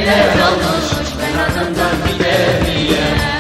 eller almış, ben adımdan gidemeyem.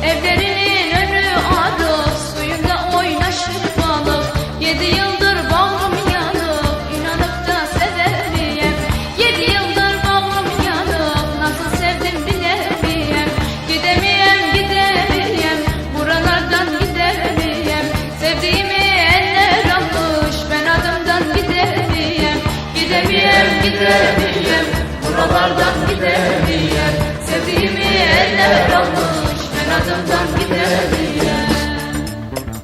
Evlerinin önü arık, suyunda oynaşır balık. 7 yıldır bağrım yanık, inanıp da sevemeyem. 7 yıldır bağrım yanık, nasıl sevdim bilemeyem. Gidemeyem, gidemeyem, buralardan gidemeyem. Sevdiğimi eller almış, ben adımdan gidemeyem. Gidemeyem, gidemeyem, buralardan gidemeyem. Sevdiğimi eller almış, ben adımdan gidemeyem.